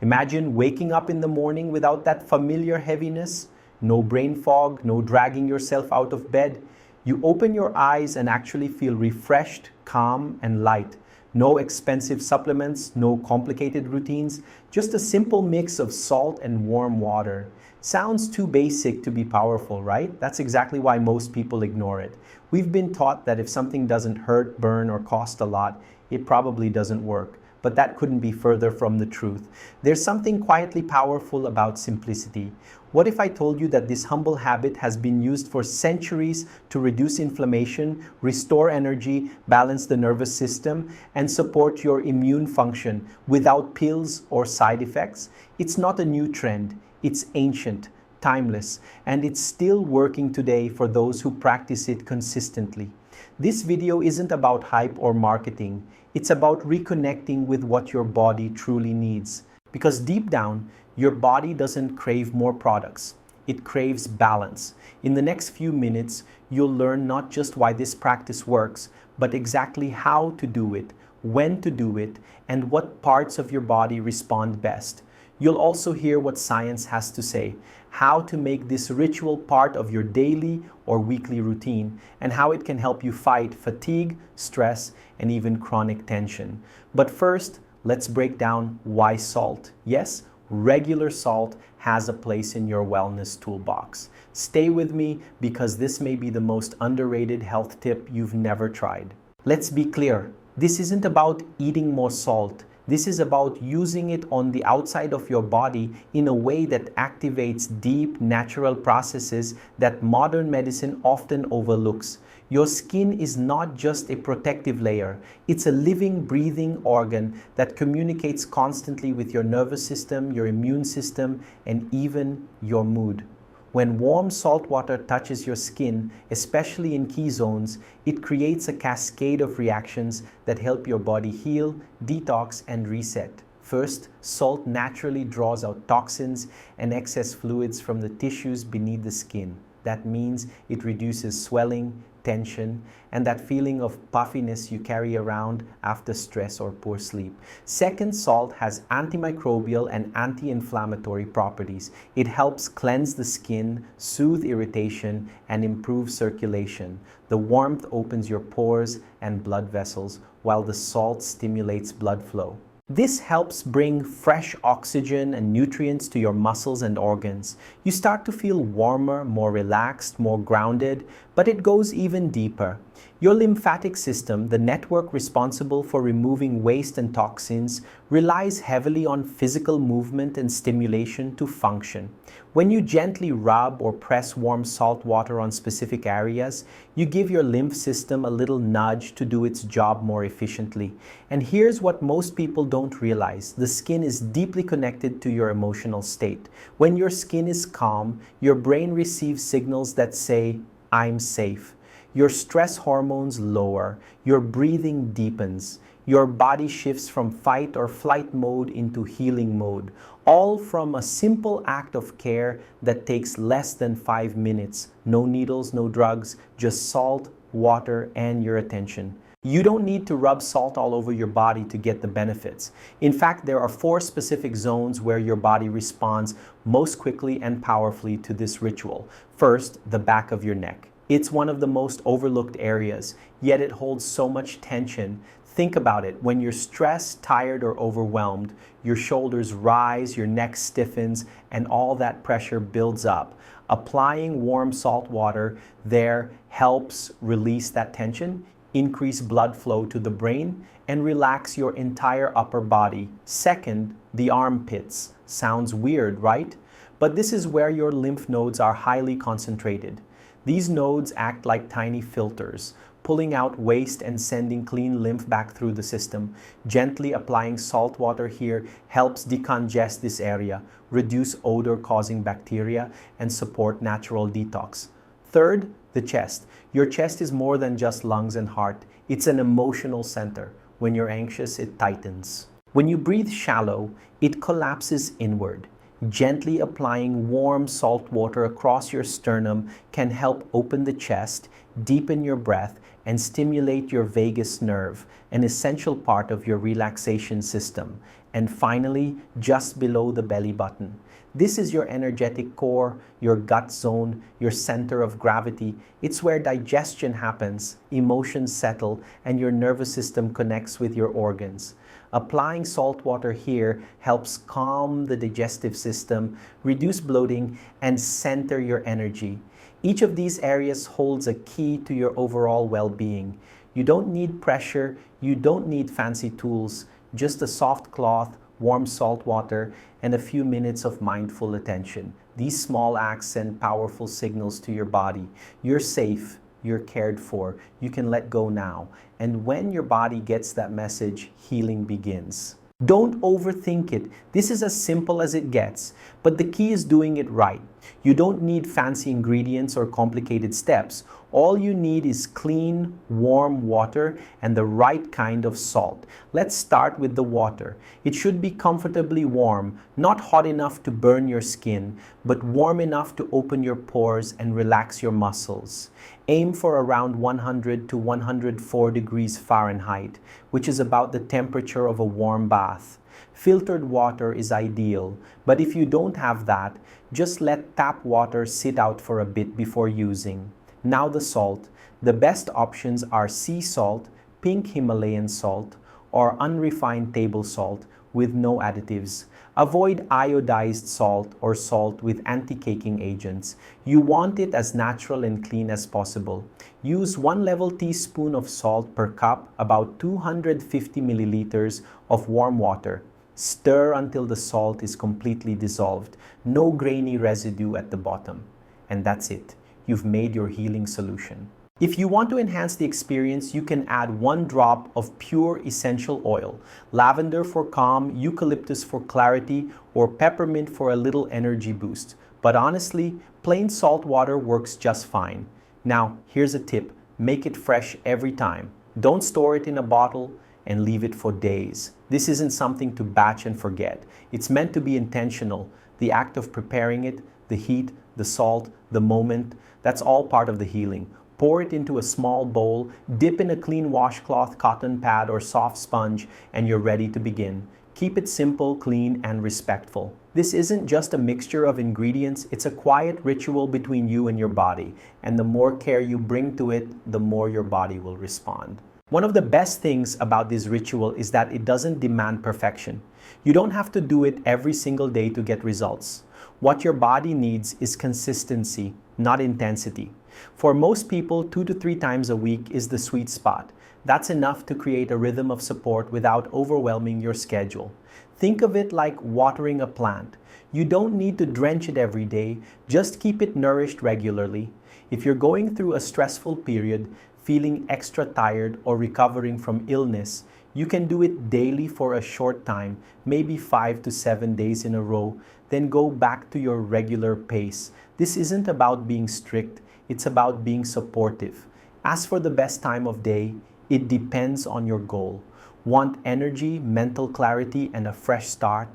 Imagine waking up in the morning without that familiar heaviness, no brain fog, no dragging yourself out of bed. You open your eyes and actually feel refreshed, calm, and light. No expensive supplements, no complicated routines, just a simple mix of salt and warm water. Sounds too basic to be powerful, right? That's exactly why most people ignore it. We've been taught that if something doesn't hurt, burn, or cost a lot, it probably doesn't work. But that couldn't be further from the truth. There's something quietly powerful about simplicity. What if I told you that this humble habit has been used for centuries to reduce inflammation, restore energy, balance the nervous system, and support your immune function without pills or side effects? It's not a new trend. It's ancient, timeless, and it's still working today for those who practice it consistently. This video isn't about hype or marketing. It's about reconnecting with what your body truly needs. Because deep down, your body doesn't crave more products. It craves balance. In the next few minutes, you'll learn not just why this practice works, but exactly how to do it, when to do it, and what parts of your body respond best. You'll also hear what science has to say, how to make this ritual part of your daily or weekly routine, and how it can help you fight fatigue, stress, and even chronic tension. But first, let's break down why salt. Yes, regular salt has a place in your wellness toolbox. Stay with me because this may be the most underrated health tip you've never tried. Let's be clear, this isn't about eating more salt. This is about using it on the outside of your body in a way that activates deep, natural processes that modern medicine often overlooks. Your skin is not just a protective layer. It's a living, breathing organ that communicates constantly with your nervous system, your immune system, and even your mood. When warm salt water touches your skin, especially in key zones, it creates a cascade of reactions that help your body heal, detox, and reset. First, salt naturally draws out toxins and excess fluids from the tissues beneath the skin. That means it reduces swelling, tension, and that feeling of puffiness you carry around after stress or poor sleep. Second, salt has antimicrobial and anti-inflammatory properties. It helps cleanse the skin, soothe irritation, and improve circulation. The warmth opens your pores and blood vessels, while the salt stimulates blood flow. This helps bring fresh oxygen and nutrients to your muscles and organs. You start to feel warmer, more relaxed, more grounded, but it goes even deeper. Your lymphatic system, the network responsible for removing waste and toxins, relies heavily on physical movement and stimulation to function. When you gently rub or press warm salt water on specific areas, you give your lymph system a little nudge to do its job more efficiently. And here's what most people don't realize. The skin is deeply connected to your emotional state. When your skin is calm, your brain receives signals that say, "I'm safe." Your stress hormones lower, your breathing deepens, your body shifts from fight or flight mode into healing mode, all from a simple act of care that takes less than 5 minutes. No needles, no drugs, just salt, water, and your attention. You don't need to rub salt all over your body to get the benefits. In fact, there are 4 specific zones where your body responds most quickly and powerfully to this ritual. First, the back of your neck. It's one of the most overlooked areas, yet it holds so much tension. Think about it. When you're stressed, tired, or overwhelmed, your shoulders rise, your neck stiffens, and all that pressure builds up. Applying warm salt water there helps release that tension, increase blood flow to the brain, and relax your entire upper body. Second, the armpits. Sounds weird, right? But this is where your lymph nodes are highly concentrated. These nodes act like tiny filters, pulling out waste and sending clean lymph back through the system. Gently applying salt water here helps decongest this area, reduce odor-causing bacteria, and support natural detox. Third, the chest. Your chest is more than just lungs and heart. It's an emotional center. When you're anxious, it tightens. When you breathe shallow, it collapses inward. Gently applying warm salt water across your sternum can help open the chest, deepen your breath, and stimulate your vagus nerve, an essential part of your relaxation system. and finally, just below the belly button. This is your energetic core, your gut zone, your center of gravity. It's where digestion happens, emotions settle, and your nervous system connects with your organs. Applying salt water here helps calm the digestive system, reduce bloating, and center your energy. Each of these areas holds a key to your overall well-being. You don't need pressure, you don't need fancy tools, just a soft cloth, warm salt water, and a few minutes of mindful attention. These small acts send powerful signals to your body. You're safe, you're cared for, you can let go now. And when your body gets that message, healing begins. Don't overthink it. This is as simple as it gets, but the key is doing it right. You don't need fancy ingredients or complicated steps. All you need is clean, warm water and the right kind of salt. Let's start with the water. It should be comfortably warm, not hot enough to burn your skin, but warm enough to open your pores and relax your muscles. Aim for around 100 to 104 degrees Fahrenheit, which is about the temperature of a warm bath. Filtered water is ideal, but if you don't have that, just let tap water sit out for a bit before using. Now the salt. The best options are sea salt, pink Himalayan salt, or unrefined table salt with no additives. Avoid iodized salt or salt with anti-caking agents. You want it as natural and clean as possible. Use 1 level teaspoon of salt per cup, about 250 milliliters of warm water. Stir until the salt is completely dissolved. No grainy residue at the bottom. And that's it. You've made your healing solution. If you want to enhance the experience, you can add 1 drop of pure essential oil, lavender for calm, eucalyptus for clarity, or peppermint for a little energy boost. But honestly, plain salt water works just fine. Now, here's a tip. Make it fresh every time. Don't store it in a bottle and leave it for days. This isn't something to batch and forget. It's meant to be intentional. The act of preparing it, the heat, the salt, the moment, that's all part of the healing. Pour it into a small bowl, dip in a clean washcloth, cotton pad, or soft sponge, and you're ready to begin. Keep it simple, clean, and respectful. This isn't just a mixture of ingredients, it's a quiet ritual between you and your body. And the more care you bring to it, the more your body will respond. One of the best things about this ritual is that it doesn't demand perfection. You don't have to do it every single day to get results. What your body needs is consistency, not intensity. For most people, 2 to 3 times a week is the sweet spot. That's enough to create a rhythm of support without overwhelming your schedule. Think of it like watering a plant. You don't need to drench it every day, just keep it nourished regularly. If you're going through a stressful period, feeling extra tired or recovering from illness, you can do it daily for a short time, maybe 5 to 7 days in a row, then go back to your regular pace. This isn't about being strict, it's about being supportive. As for the best time of day, it depends on your goal. Want energy, mental clarity, and a fresh start?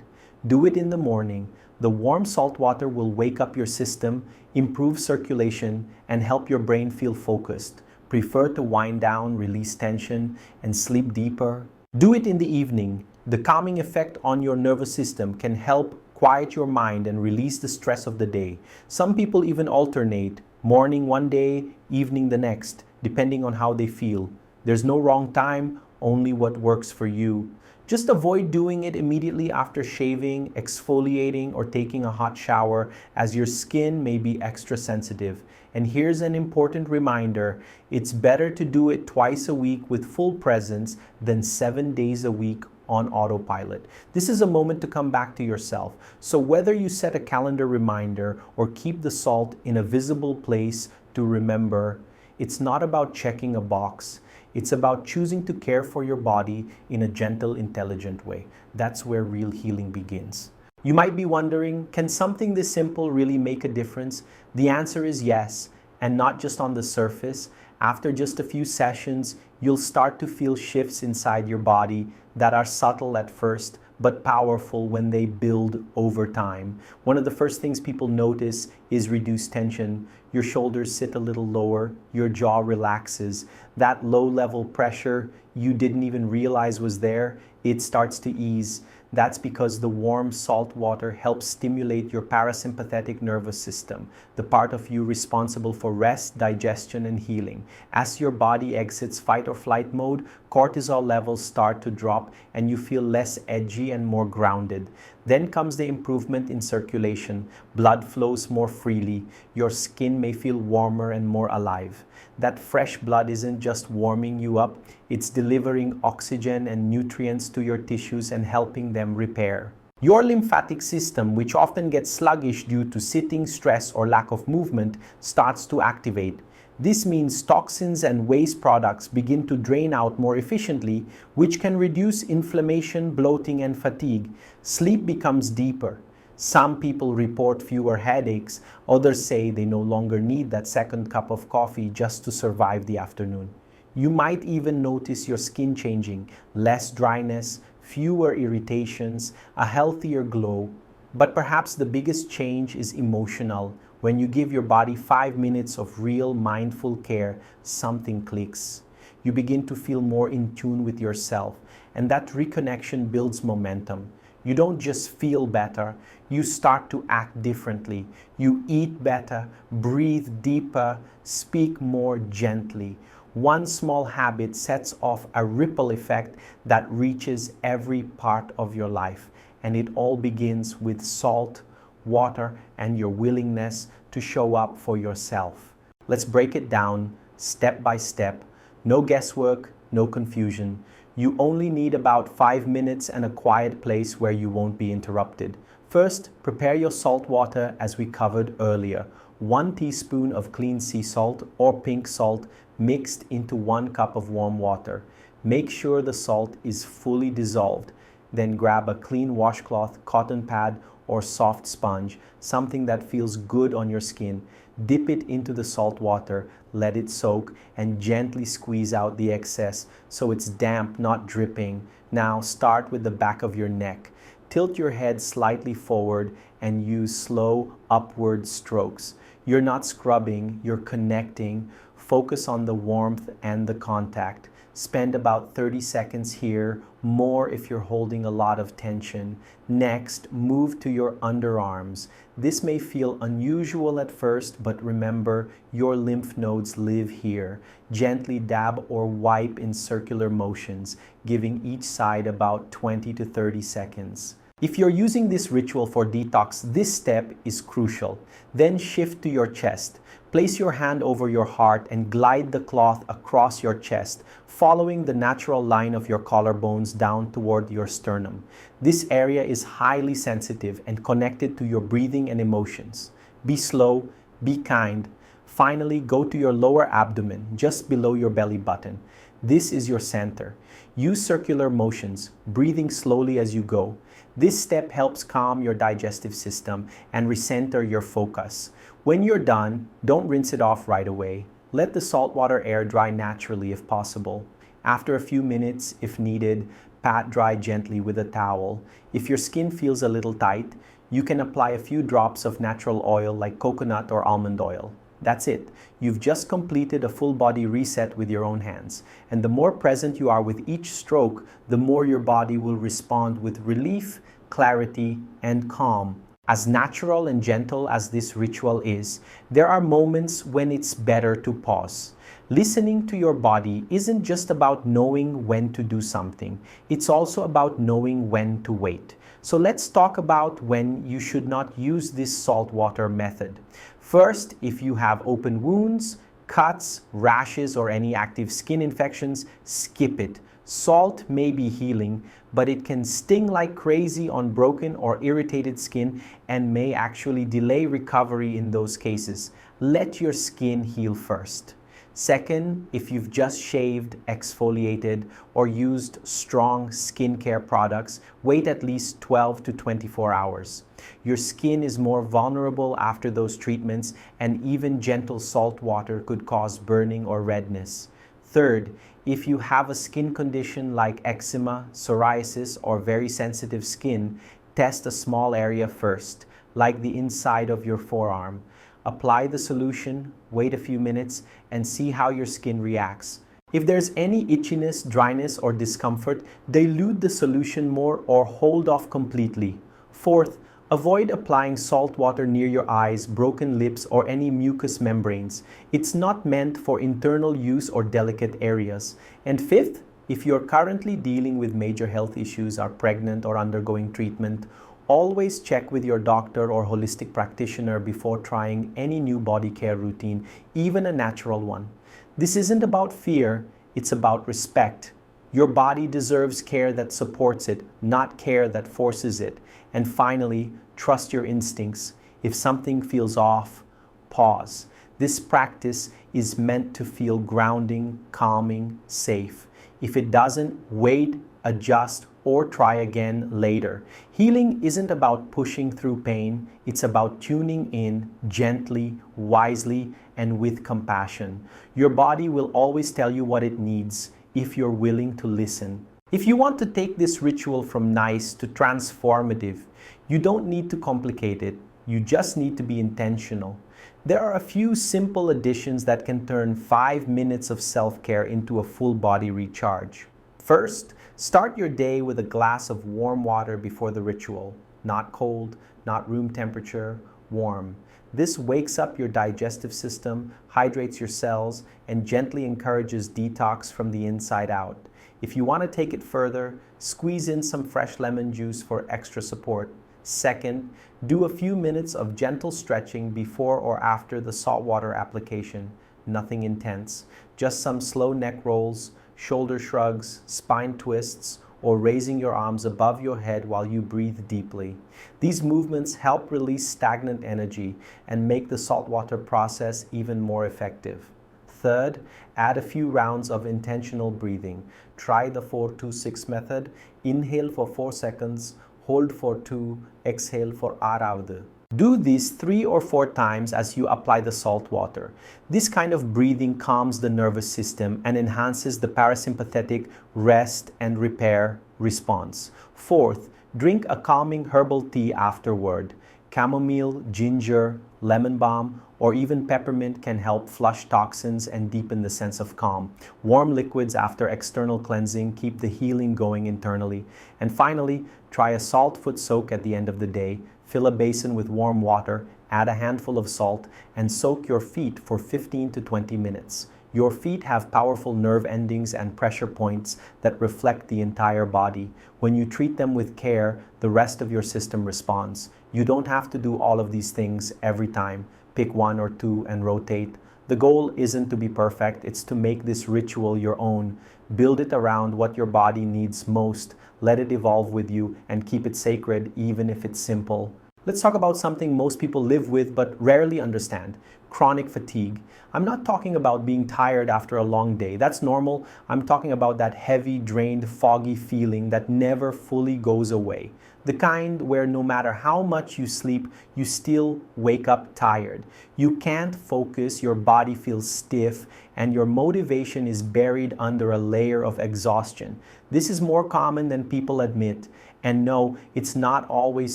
Do it in the morning. The warm salt water will wake up your system, improve circulation, and help your brain feel focused. Prefer to wind down, release tension, and sleep deeper? Do it in the evening. The calming effect on your nervous system can help quiet your mind and release the stress of the day. Some people even alternate, morning one day, evening the next, depending on how they feel. There's no wrong time, only what works for you. Just avoid doing it immediately after shaving, exfoliating, or taking a hot shower, as your skin may be extra sensitive. And here's an important reminder, it's better to do it twice a week with full presence than 7 days a week on autopilot. This is a moment to come back to yourself. So whether you set a calendar reminder or keep the salt in a visible place to remember, it's not about checking a box. It's about choosing to care for your body in a gentle, intelligent way. That's where real healing begins. You might be wondering, can something this simple really make a difference? The answer is yes, and not just on the surface. After just a few sessions, you'll start to feel shifts inside your body that are subtle at first, but powerful when they build over time. One of the first things people notice is reduced tension. Your shoulders sit a little lower, your jaw relaxes. That low-level pressure you didn't even realize was there, it starts to ease. That's because the warm salt water helps stimulate your parasympathetic nervous system, the part of you responsible for rest, digestion, and healing. As your body exits fight or flight mode, cortisol levels start to drop and you feel less edgy and more grounded. Then comes the improvement in circulation. Blood flows more freely. Your skin may feel warmer and more alive. That fresh blood isn't just warming you up, it's delivering oxygen and nutrients to your tissues and helping them repair. Your lymphatic system, which often gets sluggish due to sitting, stress, or lack of movement, starts to activate. This means toxins and waste products begin to drain out more efficiently, which can reduce inflammation, bloating, and fatigue. Sleep becomes deeper. Some people report fewer headaches, others say they no longer need that second cup of coffee just to survive the afternoon. You might even notice your skin changing, less dryness, fewer irritations, a healthier glow. But perhaps the biggest change is emotional. When you give your body 5 minutes of real mindful care, something clicks. You begin to feel more in tune with yourself, and that reconnection builds momentum. You don't just feel better, you start to act differently. You eat better, breathe deeper, speak more gently. One small habit sets off a ripple effect that reaches every part of your life. And it all begins with salt, water, and your willingness to show up for yourself. Let's break it down step by step. No guesswork, no confusion. You only need about 5 minutes and a quiet place where you won't be interrupted. First, prepare your salt water as we covered earlier. 1 teaspoon of clean sea salt or pink salt mixed into 1 cup of warm water. Make sure the salt is fully dissolved. Then grab a clean washcloth, cotton pad, or soft sponge, something that feels good on your skin. Dip it into the salt water, let it soak, and gently squeeze out the excess so it's damp, not dripping. Now start with the back of your neck. Tilt your head slightly forward and use slow upward strokes. You're not scrubbing, you're connecting. Focus on the warmth and the contact. Spend about 30 seconds here, more if you're holding a lot of tension. Next, move to your underarms. This may feel unusual at first, but remember, your lymph nodes live here. Gently dab or wipe in circular motions, giving each side about 20 to 30 seconds. If you're using this ritual for detox, this step is crucial. Then shift to your chest. Place your hand over your heart and glide the cloth across your chest, following the natural line of your collarbones down toward your sternum. This area is highly sensitive and connected to your breathing and emotions. Be slow, be kind. Finally, go to your lower abdomen, just below your belly button. This is your center. Use circular motions, breathing slowly as you go. This step helps calm your digestive system and recenter your focus. When you're done, don't rinse it off right away. Let the saltwater air dry naturally if possible. After a few minutes, if needed, pat dry gently with a towel. If your skin feels a little tight, you can apply a few drops of natural oil like coconut or almond oil. That's it. You've just completed a full body reset with your own hands. And the more present you are with each stroke, the more your body will respond with relief, clarity, and calm. As natural and gentle as this ritual is, there are moments when it's better to pause. Listening to your body isn't just about knowing when to do something. It's also about knowing when to wait. So let's talk about when you should not use this saltwater method. First, if you have open wounds, cuts, rashes, or any active skin infections, skip it. Salt may be healing, but it can sting like crazy on broken or irritated skin and may actually delay recovery in those cases. Let your skin heal first. Second, if you've just shaved, exfoliated, or used strong skincare products, wait at least 12 to 24 hours. Your skin is more vulnerable after those treatments, and even gentle salt water could cause burning or redness. Third, if you have a skin condition like eczema, psoriasis, or very sensitive skin, test a small area first, like the inside of your forearm. Apply the solution, wait a few minutes, and see how your skin reacts. If there's any itchiness, dryness, or discomfort, dilute the solution more or hold off completely. Fourth, avoid applying salt water near your eyes, broken lips, or any mucous membranes. It's not meant for internal use or delicate areas. And fifth, if you're currently dealing with major health issues, are pregnant, or undergoing treatment, always check with your doctor or holistic practitioner before trying any new body care routine, even a natural one. This isn't about fear, it's about respect. Your body deserves care that supports it, not care that forces it. And finally, trust your instincts. If something feels off, pause. This practice is meant to feel grounding, calming, safe. If it doesn't, wait, adjust, or try again later. Healing isn't about pushing through pain, it's about tuning in gently, wisely, and with compassion. Your body will always tell you what it needs if you're willing to listen. If you want to take this ritual from nice to transformative, you don't need to complicate it, you just need to be intentional. There are a few simple additions that can turn 5 minutes of self-care into a full body recharge. First, start your day with a glass of warm water before the ritual. Not cold, not room temperature, warm. This wakes up your digestive system, hydrates your cells, and gently encourages detox from the inside out. If you want to take it further, squeeze in some fresh lemon juice for extra support. Second, do a few minutes of gentle stretching before or after the saltwater application. Nothing intense, just some slow neck rolls, shoulder shrugs, spine twists, or raising your arms above your head while you breathe deeply. These movements help release stagnant energy and make the saltwater process even more effective. Third, add a few rounds of intentional breathing. Try the 4-2-6 method. Inhale for 4 seconds, hold for 2, exhale for aravde. Do this 3 or 4 times as you apply the salt water. This kind of breathing calms the nervous system and enhances the parasympathetic rest and repair response. Fourth, drink a calming herbal tea afterward. Chamomile, ginger, lemon balm, or even peppermint can help flush toxins and deepen the sense of calm. Warm liquids after external cleansing keep the healing going internally. And finally, try a salt foot soak at the end of the day. Fill a basin with warm water, add a handful of salt, and soak your feet for 15 to 20 minutes. Your feet have powerful nerve endings and pressure points that reflect the entire body. When you treat them with care, the rest of your system responds. You don't have to do all of these things every time. Pick 1 or 2 and rotate. The goal isn't to be perfect, it's to make this ritual your own. Build it around what your body needs most. Let it evolve with you and keep it sacred even if it's simple. Let's talk about something most people live with but rarely understand: chronic fatigue. I'm not talking about being tired after a long day. That's normal. I'm talking about that heavy, drained, foggy feeling that never fully goes away. The kind where no matter how much you sleep, you still wake up tired. You can't focus, your body feels stiff, and your motivation is buried under a layer of exhaustion. This is more common than people admit. And no, it's not always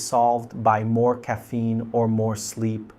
solved by more caffeine or more sleep.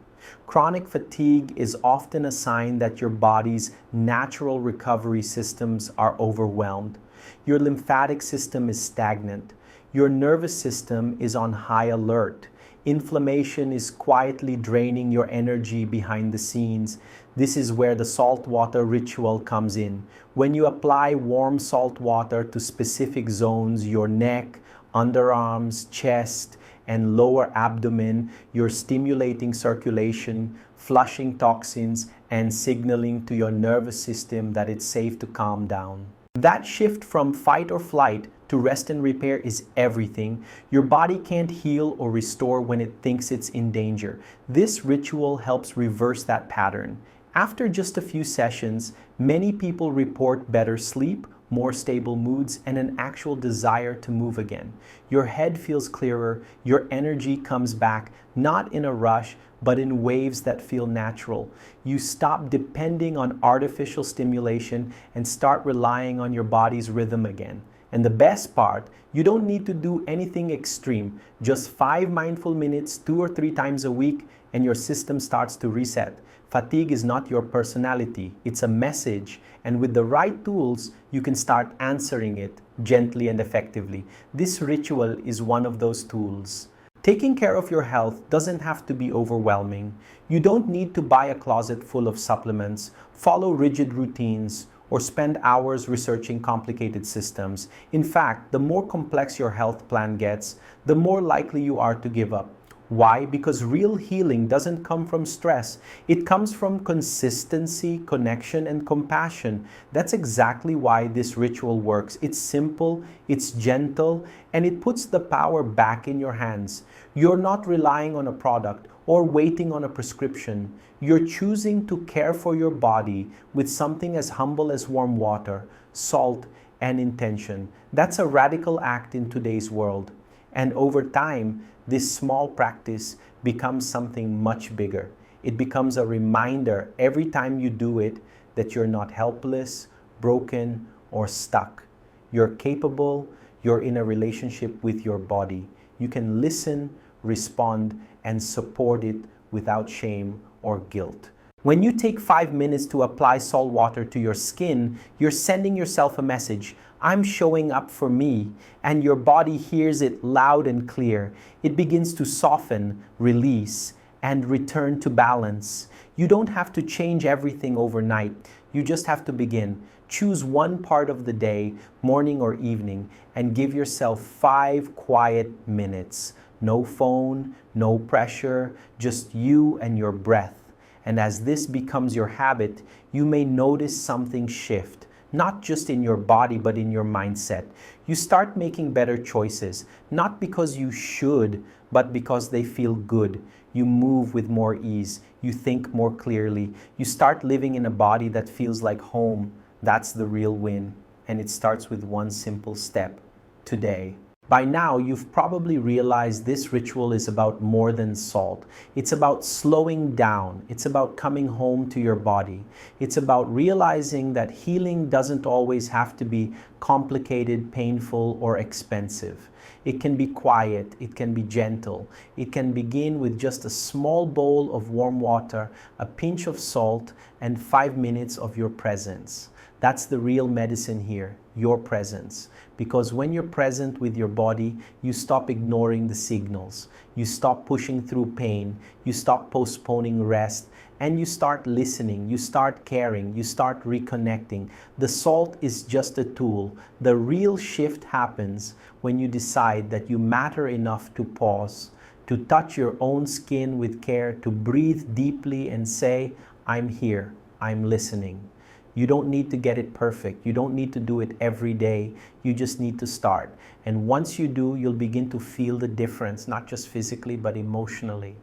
Chronic fatigue is often a sign that your body's natural recovery systems are overwhelmed. Your lymphatic system is stagnant. Your nervous system is on high alert. Inflammation is quietly draining your energy behind the scenes. This is where the saltwater ritual comes in. When you apply warm salt water to specific zones, your neck, underarms, chest, and lower abdomen, you're stimulating circulation, flushing toxins, and signaling to your nervous system that it's safe to calm down. That shift from fight or flight to rest and repair is everything. Your body can't heal or restore when it thinks it's in danger. This ritual helps reverse that pattern. After just a few sessions, many people report better sleep, more stable moods, and an actual desire to move again. Your head feels clearer, your energy comes back, not in a rush, but in waves that feel natural. You stop depending on artificial stimulation and start relying on your body's rhythm again. And the best part, you don't need to do anything extreme. Just 5 mindful minutes, 2 or 3 times a week, and your system starts to reset. Fatigue is not your personality, it's a message, and with the right tools, you can start answering it gently and effectively. This ritual is one of those tools. Taking care of your health doesn't have to be overwhelming. You don't need to buy a closet full of supplements, follow rigid routines, or spend hours researching complicated systems. In fact, the more complex your health plan gets, the more likely you are to give up. Why? Because real healing doesn't come from stress. It comes from consistency, connection, and compassion. That's exactly why this ritual works. It's simple, it's gentle, and it puts the power back in your hands. You're not relying on a product or waiting on a prescription. You're choosing to care for your body with something as humble as warm water, salt, and intention. That's a radical act in today's world. And over time, this small practice becomes something much bigger. It becomes a reminder every time you do it that you're not helpless, broken, or stuck. You're capable, you're in a relationship with your body. You can listen, respond, and support it without shame or guilt. When you take 5 minutes to apply salt water to your skin, you're sending yourself a message. I'm showing up for me, and your body hears it loud and clear. It begins to soften, release, and return to balance. You don't have to change everything overnight. You just have to begin. Choose one part of the day, morning or evening, and give yourself 5 quiet minutes. No phone, no pressure, just you and your breath. And as this becomes your habit, you may notice something shift. Not just in your body, but in your mindset. You start making better choices, not because you should, but because they feel good. You move with more ease. You think more clearly. You start living in a body that feels like home. That's the real win. And it starts with one simple step: today. By now, you've probably realized this ritual is about more than salt. It's about slowing down. It's about coming home to your body. It's about realizing that healing doesn't always have to be complicated, painful, or expensive. It can be quiet. It can be gentle. It can begin with just a small bowl of warm water, a pinch of salt, and 5 minutes of your presence. That's the real medicine here, your presence. Because when you're present with your body, you stop ignoring the signals. You stop pushing through pain. You stop postponing rest. And you start listening. You start caring. You start reconnecting. The salt is just a tool. The real shift happens when you decide that you matter enough to pause, to touch your own skin with care, to breathe deeply and say, I'm here. I'm listening. You don't need to get it perfect. You don't need to do it every day. You just need to start. And once you do, you'll begin to feel the difference, not just physically, but emotionally.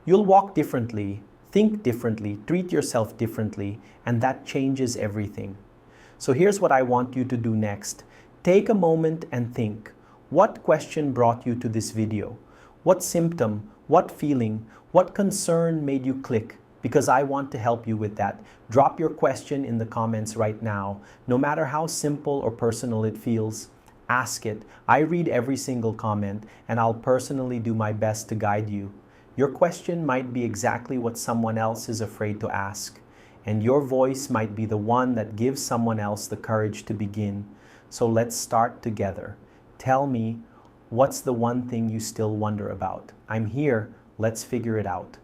You'll walk differently, think differently, treat yourself differently, and that changes everything. So here's what I want you to do next. Take a moment and think. What question brought you to this video? What symptom, what feeling, what concern made you click? Because I want to help you with that. Drop your question in the comments right now. No matter how simple or personal it feels, ask it. I read every single comment, and I'll personally do my best to guide you. Your question might be exactly what someone else is afraid to ask, and your voice might be the one that gives someone else the courage to begin. So let's start together. Tell me, what's the one thing you still wonder about? I'm here. Let's figure it out.